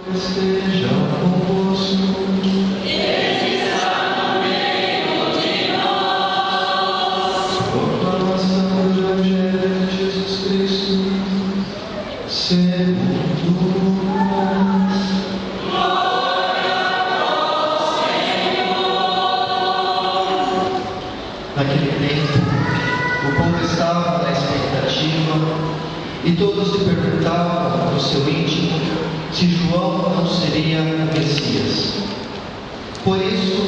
esteja convosco. Ele está no meio de nós. Proclamação do Evangelho de Jesus Cristo segundo Lucas. Glória ao Senhor. Naquele tempo, o povo estava na expectativa e todos se perguntavam no seu íntimo se João não seria o Messias. Por isso,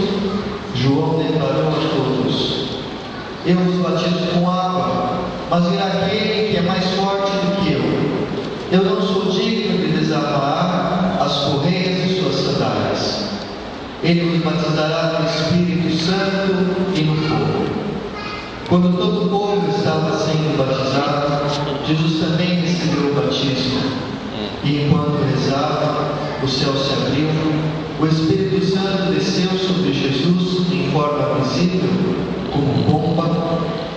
João declarou a todos: eu vos batizo com água, mas virá aquele que é mais forte do que eu. Eu não sou digno de desamarrar as correias de suas sandálias. Ele vos batizará no Espírito Santo e no fogo. Quando todo o povo estava sendo batizado, Jesus também recebeu o batismo. E enquanto rezava, o céu se abriu, o Espírito Santo desceu sobre Jesus em forma visível, como pomba,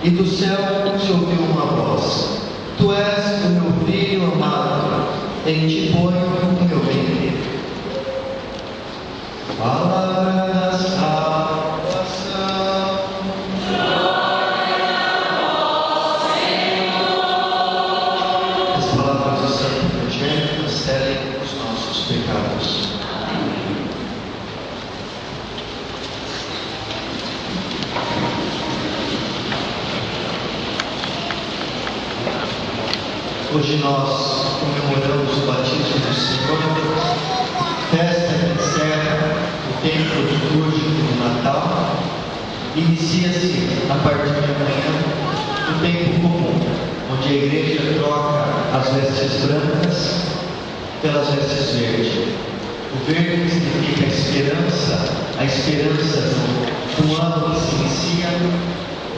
e do céu se ouviu uma voz: Tu és o meu filho amado, em ti ponho o meu bem. Palavra da salvação. Cancele os nossos pecados. Hoje nós comemoramos o batismo do Senhor, festa que encerra o tempo litúrgico do Natal. Inicia-se a partir de amanhã o tempo comum, onde a igreja troca as vestes brancas pelas vestes verdes. O verde significa a esperança do ano que se inicia,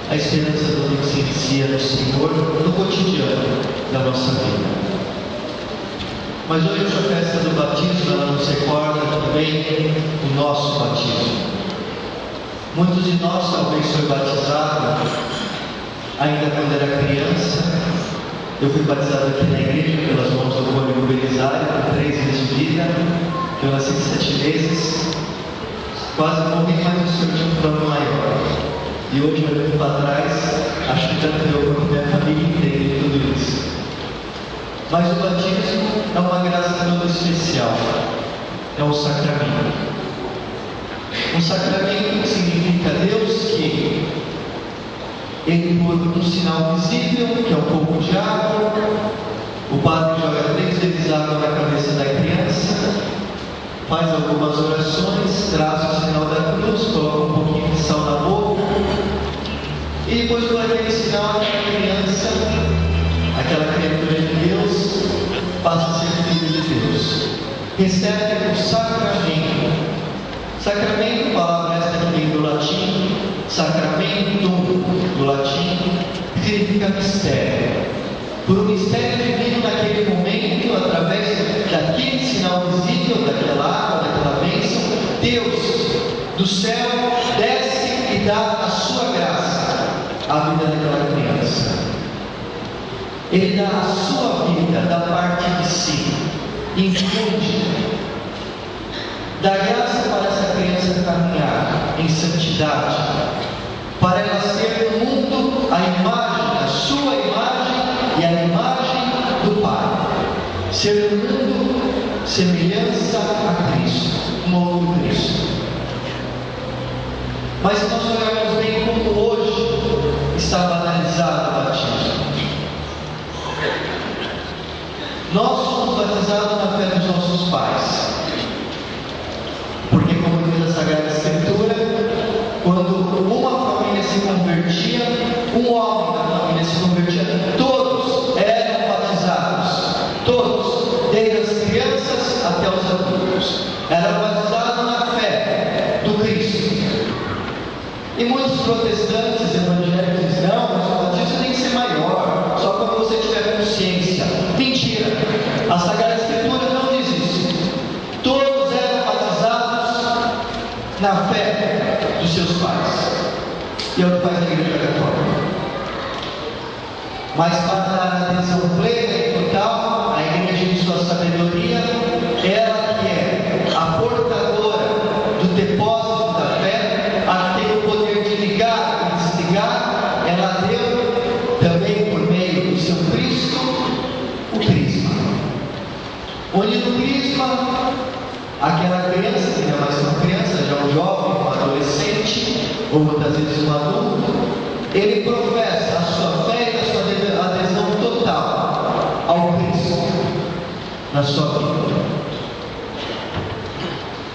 a esperança do ano que se inicia no Senhor, no cotidiano da nossa vida. Mas hoje a festa do batismo, ela nos recorda também o nosso batismo. Muitos de nós talvez foi batizado ainda quando era criança. Eu fui batizado aqui na igreja pelas mãos do Cônigo Belisário, com 3 meses de vida. Eu nasci de 7 meses, quase morri, mas o Senhor tinha um plano maior. E hoje, olhando para trás, acho que tanto eu quanto minha família entende tudo isso. Mas o batismo é uma graça toda especial, é um sacramento. Um sacramento que significa Deus que Ele por um sinal visível, que é um pouco de água, o padre joga 3 vezes água na cabeça da criança, faz algumas orações, traz o sinal da cruz, coloca um pouquinho de sal na boca, e depois por aquele sinal aquela criatura de Deus, passa a ser filho de Deus. Recebe o sacramento. Sacramento, palavra esta que vem do latim, sacramentum, do latim, significa mistério. Por um mistério divino naquele momento, através daquele sinal visível, daquela água, daquela bênção, Deus do céu desce e dá a sua graça à vida daquela criança. Ele dá a sua vida da parte de si, infunde, dá graça para essa criança caminhar em santidade, para ela ser no mundo a imagem, a sua imagem e a imagem do Pai. Ser no mundo semelhança a Cristo, um novo Cristo. Mas se nós olharmos bem como hoje está banalizado o batismo, nós somos batizados na fé dos nossos pais. Porque, como diz a Sagrada Escritura, quando uma família se convertia, um homem da família se convertia, todos eram batizados, todos, desde as crianças até os adultos, eram batizados na fé do Cristo. E muitos protestantes evangélicos dizem: não, mas o batismo tem que ser maior, só quando você tiver consciência. Mentira! A Sagrada Escritura não diz isso. Todos eram batizados na fé dos seus pais. E é o que faz a Igreja Católica. Mas para dar atenção plena e total, a Igreja, em sua sabedoria, ela que onde no crisma, aquela criança, que não é mais uma criança, já um jovem, um adolescente, ou muitas vezes um adulto, ele professa a sua fé e a sua adesão total ao Cristo na sua vida.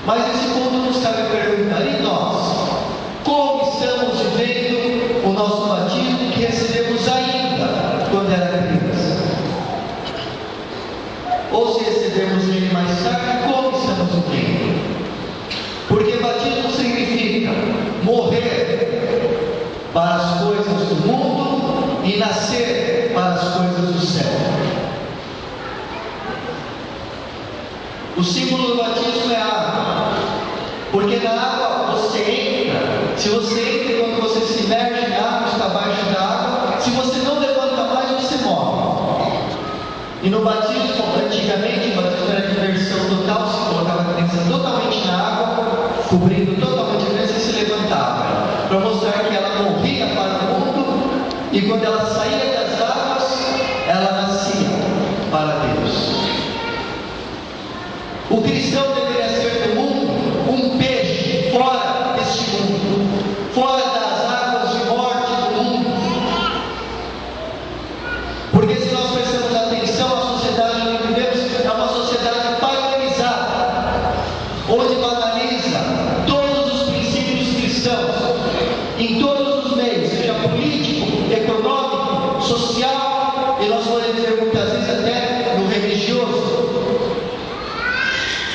Mas nesse ponto nos cabe perguntar, e nós? Como estamos vivendo o nosso batismo que recebemos ainda quando era criança? Ou se recebemos ele mais tarde, como estamos vivendo? Porque batismo significa morrer para as coisas do mundo e nascer para as coisas do céu. O símbolo do batismo é a água, porque na água você entra. Se você entra quando você se imerge na água, está abaixo da água, se você não levanta mais, você morre. E no batismo, antigamente, o batismo era de imersão total, se colocava a criança totalmente na água, cobrindo totalmente a criança e se levantava, para mostrar que ela morria para o mundo, e quando ela saía das águas, ela nascia para Deus. O cristão deveria ser do mundo um peixe fora deste mundo, fora das águas de morte do mundo. Porque se nós prestamos atenção, a sociedade onde vivemos é uma sociedade paganizada, onde banaliza todos os princípios cristãos, em todos os meios, seja político, econômico, social, e nós podemos dizer muitas vezes até no religioso.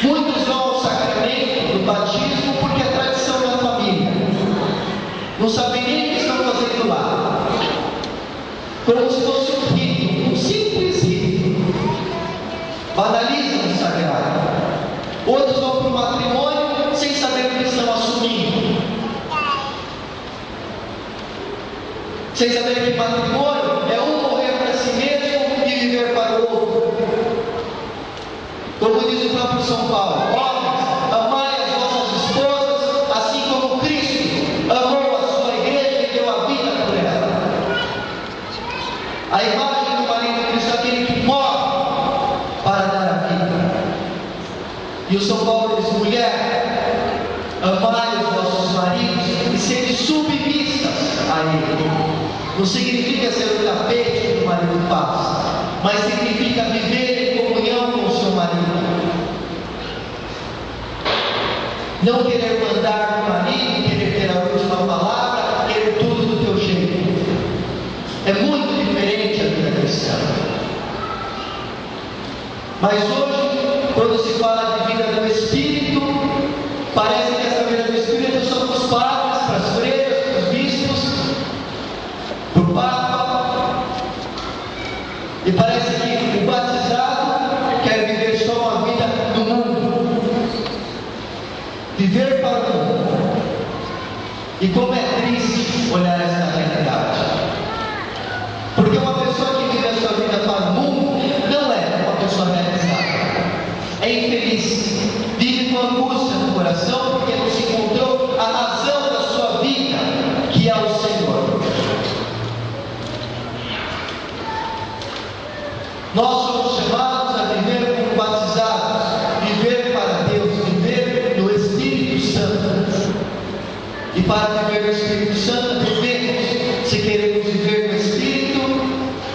Muitos vão ao sacramento do batismo porque é tradição da família, não sabem nem o que estão fazendo lá, como se fosse um rito, um simples rito, banalizam o sagrado. Outros vão para o matrimônio sem saber o que estão assumindo, sem saber que matrimônio é um morrer para si mesmo e viver para o outro. Como diz o próprio São Paulo: homens, amai as vossas esposas, assim como Cristo amou a sua igreja e deu a vida por ela. A imagem do marido de Cristo é aquele que morre para dar a vida. E o São Paulo diz: mulher, amai os vossos maridos e sede submissas a ele. Não significa ser o tapete que o marido passa, mas significa viver em comunhão com o seu marido. Não querer mandar no marido, querer ter a última palavra, querer tudo do teu jeito. É muito diferente a vida cristã. Mas hoje, quando se fala de vida do Espírito, parece que essa vida do Espírito são para os padres, para as freiras, para os bispos, para o Papa. E parece que o batizado quer viver só uma vida no mundo, viver para o mundo. E como é triste olhar essa realidade, porque uma pessoa que vive a sua vida para o mundo não é uma pessoa realizada, é infeliz, vive com angústia no coração porque não se encontrou a razão da sua vida, que é o Senhor. Nós somos chamados a viver como batizados, viver para Deus, viver no Espírito Santo. E para viver no Espírito Santo, devemos, se queremos viver no Espírito,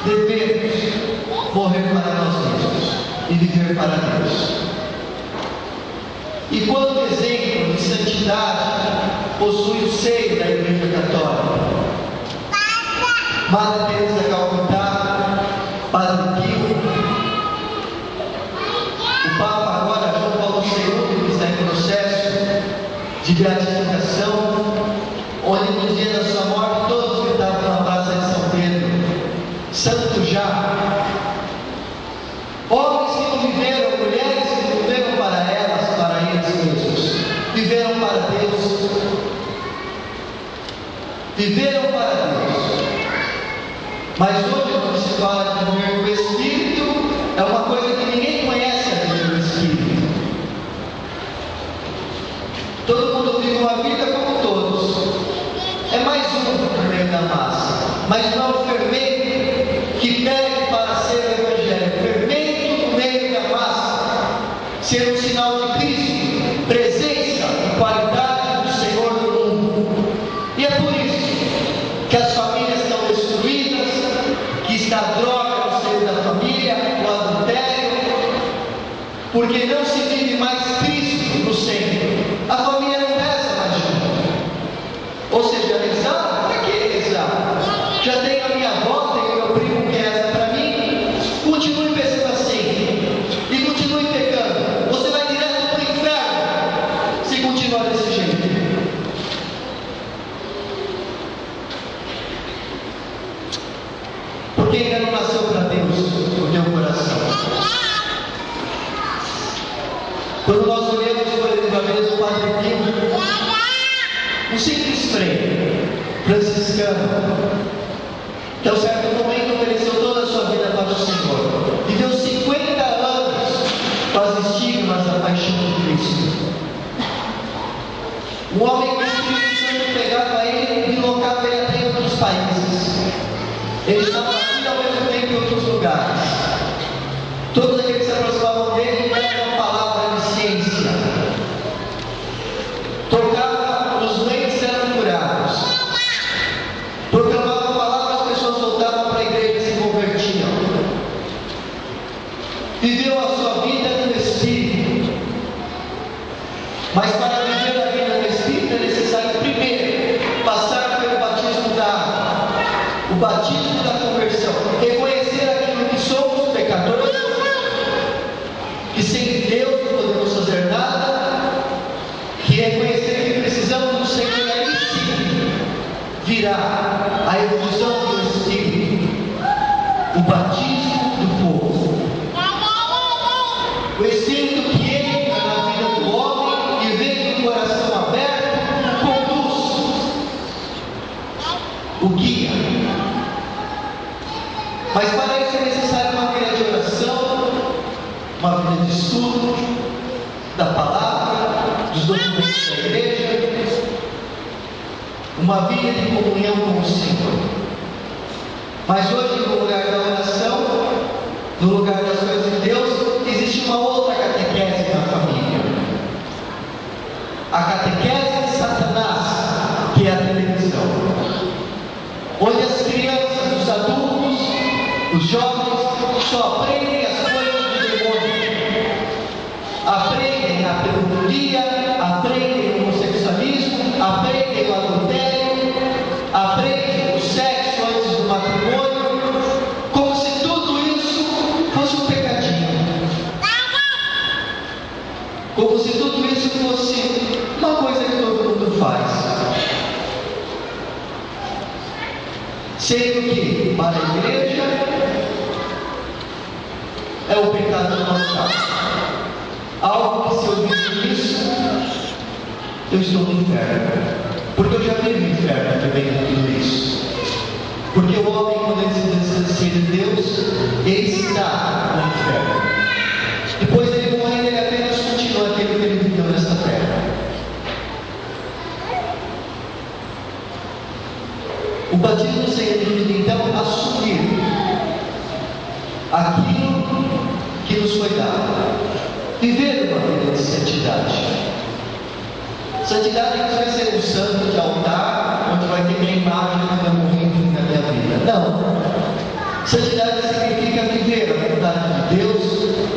devemos morrer para nós mesmos e viver para Deus. E quanto exemplo de santidade possui o seio da Igreja Católica? Madre Teresa de Calcutá, Padre Pio, o Papa agora, João Paulo II, que está em processo de beatificação, onde no dia da sua morte todos gritavam na praça de São Pedro: santo já. Homens que não viveram, mulheres que não viveram para elas, para eles mesmos, viveram para Deus, viveram para Deus. Mas hoje, quando se fala de viver no Espírito, é uma coisa que ninguém conhece a vida do Espírito. Todo mundo vive uma vida como todos, é mais um no meio da massa, mas não é o fermento que pede para ser o Evangelho, fermento no meio da massa, ser um sinal de Cristo, presença e qualidade do Senhor no mundo. E é por isso que as famílias estão destruídas, que está a droga no seio da família, o adultério, porque não se vive mais Cristo no centro. A família não reza mais junto. Ou seja, rezar, para que rezar? Já tenho a minha avó, tenho meu primo que reza para mim, continue pensando assim, e continue pecando. Você vai direto para o inferno, se continuar desse jeito. Porque ainda não nasceu para Deus o teu coração. Quando nós olhamos, por exemplo, a vez do Padre Pio, um simples frei franciscano, que a um certo momento ofereceu toda a sua vida para o Senhor, viveu 50 anos com as estigmas da paixão de Cristo. Um homem que o Espírito Santo pegava ele e colocava ele até em outros países. Ele estava aqui ao mesmo tempo em outros lugares. Todos aqueles que se aproximavam dele davam palavra de ciência. Tocava, os doentes eram curados. Proclamava a palavra, as pessoas voltavam para a igreja e se convertiam. Viveu a sua vida no Espírito. Mas para viver a vida no Espírito é necessário primeiro passar pelo batismo da água, o batismo da conversão, reconhecer aquilo que somos pecadores, que sem Deus não podemos fazer nada, que reconhecer que precisamos do Senhor, e aí sim virá a efusão do Espírito, o batismo do povo, o Espírito que entra na vida do homem e vem com o coração aberto, conduz, o guia. Mas para isso é necessário uma vida de oração, uma vida de estudo da palavra, dos documentos da igreja, uma vida de comunhão com o Senhor. Mas hoje, no lugar da oração, no lugar das coisas de Deus, existe uma outra catequese na família. A catequese de Satanás, que é a televisão, onde as crianças, os adultos, os jovens só aprendem as coisas do demônio, aprendem a pedofilia, aprendem o homossexualismo, aprendem o adultério, aprendem o sexo antes do matrimônio, como se tudo isso fosse um pecadinho, como se tudo isso fosse uma coisa que todo mundo faz. Sendo que, para a igreja, é o pecado mortal. Algo que, se eu vivo isso, eu estou no inferno. Porque eu já vivo no inferno também com tudo isso. Porque o homem, quando ele se distancia de Deus, ele está no inferno. Depois ele morre, ele apenas continua aquilo que ele viveu nesta terra. O batismo significa então assumir aquilo que nos foi dado, viver uma vida de santidade. Santidade não vai ser um santo de altar, onde vai ter minha imagem que vai morrendo na minha vida. Não. Santidade significa viver a vontade de Deus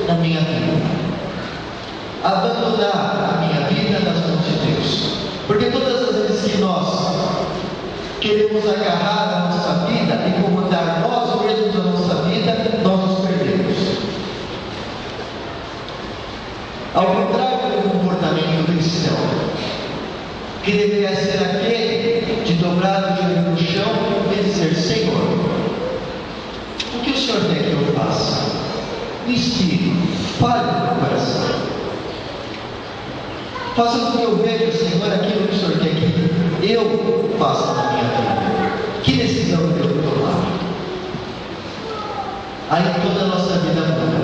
na minha vida, abandonar a minha vida nas mãos de Deus. Porque todas as vezes que nós queremos agarrar a nossa vida e comandar nós mesmos a nossa vida, nós nos perdemos. Ao contrário do comportamento cristão, que deveria ser aquele de dobrar o joelho no chão e dizer: Senhor, o que o Senhor quer que eu faça? Me inspire, fale no meu coração. Faça com que eu veja, Senhor, aquilo que o Senhor quer que eu faça na minha vida. Que decisão eu devo tomar? Aí toda a nossa vida muda.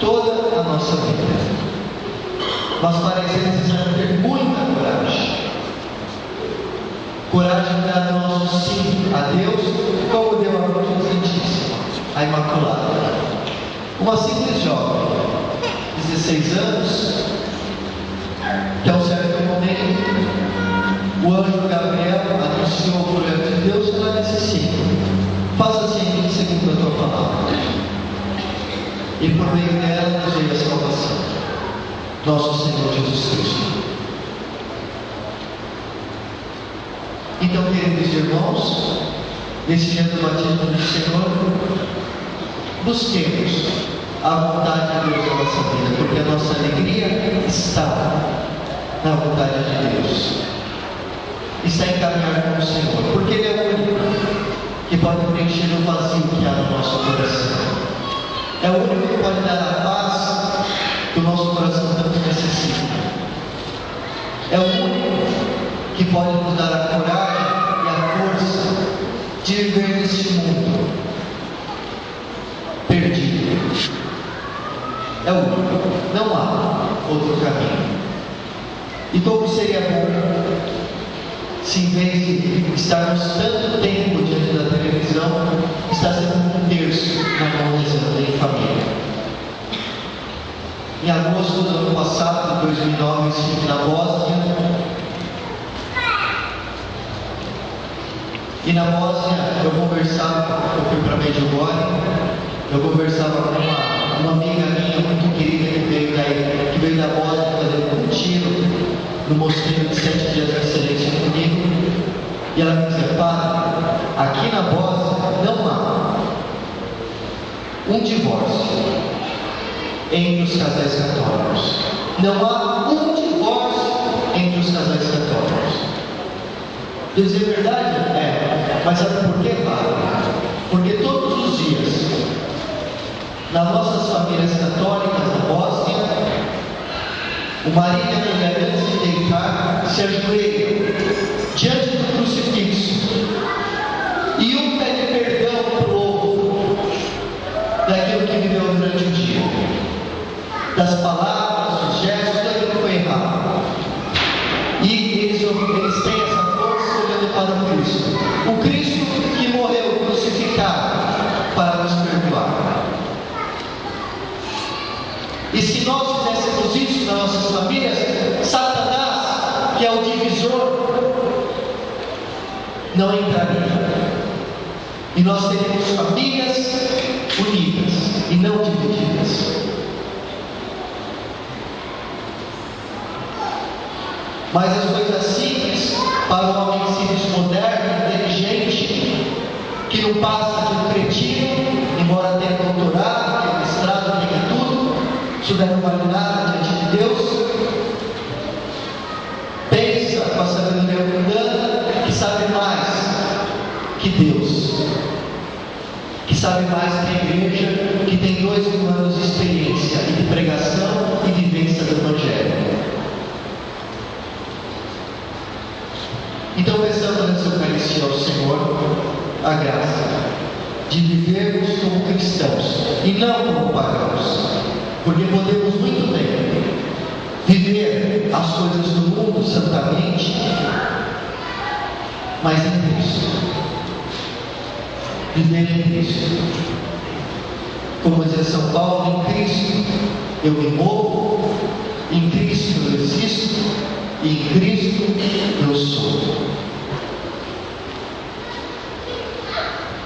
Toda a nossa vida. Mas para isso é necessário ter muita coragem. Coragem de dar o nosso sim a Deus, como deu a Virgem Santíssima, a Imaculada. Uma simples jovem, 6 anos, que ao certo momento, o anjo Gabriel anunciou o projeto de Deus e ela disse assim: faça assim segundo a tua palavra. E por meio dela nos veio a salvação, nosso Senhor Jesus Cristo. Então, queridos irmãos, nesse dia do batismo do Senhor, busquemos a vontade de Deus na nossa vida, porque a nossa alegria está na vontade de Deus, está em caminhar com o Senhor, porque Ele é o único que pode preencher o vazio que há no nosso coração, é o único que pode dar a paz que o nosso coração tanto necessita, é o único que pode nos dar a coragem e a força de viver neste mundo perdido. É o único, não há outro caminho. E como seria bom se, em vez de estarmos tanto tempo diante da televisão, estássemos um terço na mão rezando em família. Em agosto do ano passado, de 2009, eu estive na Bósnia. E na Bósnia eu fui para Medjugorje, eu conversava com uma amiga minha muito querida que veio da Bósnia fazer um retiro no mosteiro de 7 dias de excelência comigo. E ela me dizia: padre, aqui na Bósnia não há um divórcio entre os casais católicos. Não há um divórcio entre os casais católicos. Eu dizia: é verdade? É. Mas sabe por quê, padre? Porque todos os dias, nas nossas famílias católicas da Bósnia, o marido e a mulher, antes de deitar, se ajoelham diante do crucifixo e um pede perdão para o outro daquilo que viveu durante o dia, das palavras, dos gestos, daquilo que foi errado. E eles têm essa força olhando para o Cristo. O Cristo que morreu crucificado para nos perdoar. E se nós fizéssemos isso nas nossas famílias, Satanás, que é o divisor, não entraria. E nós teríamos famílias unidas e não divididas. Mas as coisas simples, para um homem simples, moderno, inteligente, que não passa de um cretino, embora tenha doutorado, tenha mestrado, tenha tudo, isso não vale nada diante de Deus, pensa com a sabedoria mundana que sabe mais que Deus, que sabe mais que a igreja, que tem 2000 anos de experiência e de pregação e vivência do Evangelho. Então peçamos nessa Eucaristia ao Senhor a graça de vivermos como cristãos e não como pagãos, porque podemos muito bem viver as coisas do mundo santamente, mas em Cristo. Viver em Cristo. Como dizia São Paulo, em Cristo eu me movo, em Cristo eu existo, e em Cristo eu sou.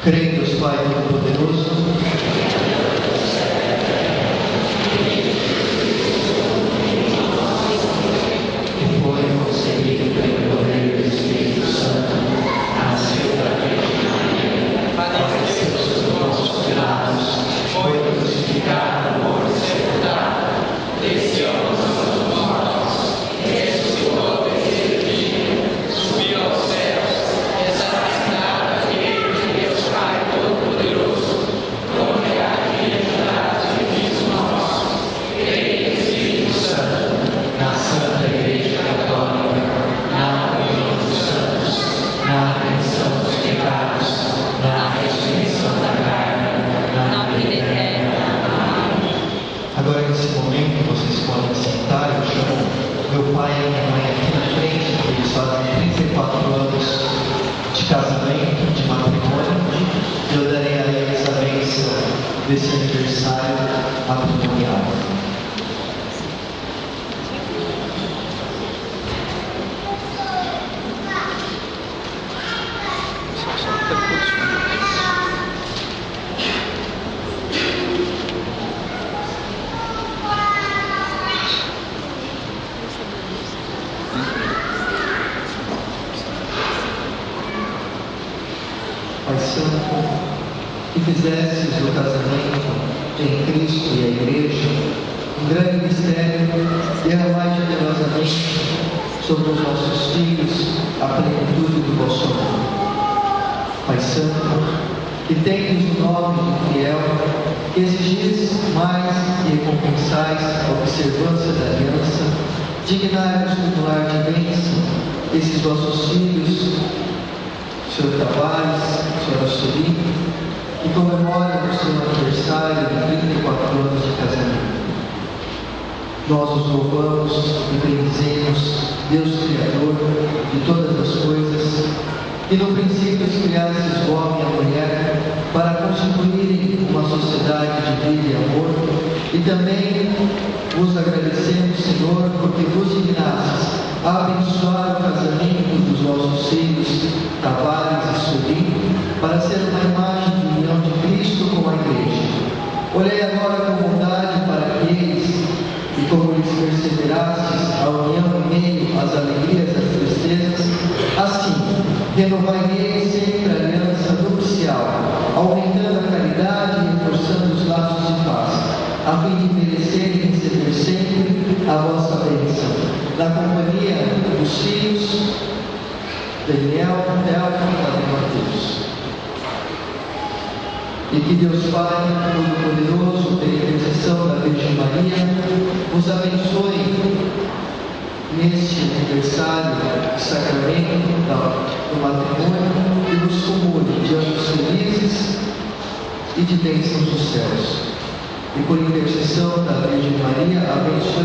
Creio em Deus Pai Todo-Poderoso, que foi concebido pelo poder do Espírito Santo, nasceu da Virgem Maria, padeceu sob nossos pecados, foi crucificado, morto e sepultado, desceu aos mortos, ressuscitou. fizestes do casamento em Cristo e a Igreja um grande mistério, derramai generosamente sobre os nossos filhos a plenitude do vosso amor. Pai Santo, que tendes o nome de fiel, que exigis mais e recompensais a observância da aliança, dignai-vos cumular de bênção esses vossos filhos, Sr. Tavares, Sr. Assuri, que comemoram o seu aniversário de 34 anos de casamento. Nós os louvamos e bendizemos, Deus Criador de todas as coisas, que no princípio criastes o homem e a mulher para constituírem uma sociedade de vida e amor, e também vos agradecemos, Senhor, porque vos dignastes a abençoar o casamento dos vossos filhos, Tavares e Suri, para ser uma imagem de união de Cristo com a Igreja. Olhei agora com bondade para eles, e como lhes perseverastes a união em meio às alegrias e às tristezas, assim, renovai neles sempre a aliança nupcial, aumentando a caridade e reforçando os laços de paz, a fim de merecerem e receber sempre a vossa bênção, na companhia dos filhos Daniel, Thelma e Padre Mateus. E que Deus Pai Todo-Poderoso, pela intercessão da Virgem Maria, vos abençoe neste aniversário do sacramento do matrimônio e nos comune de anos felizes e de bênçãos dos céus. E por intercessão da Virgem Maria, abençoe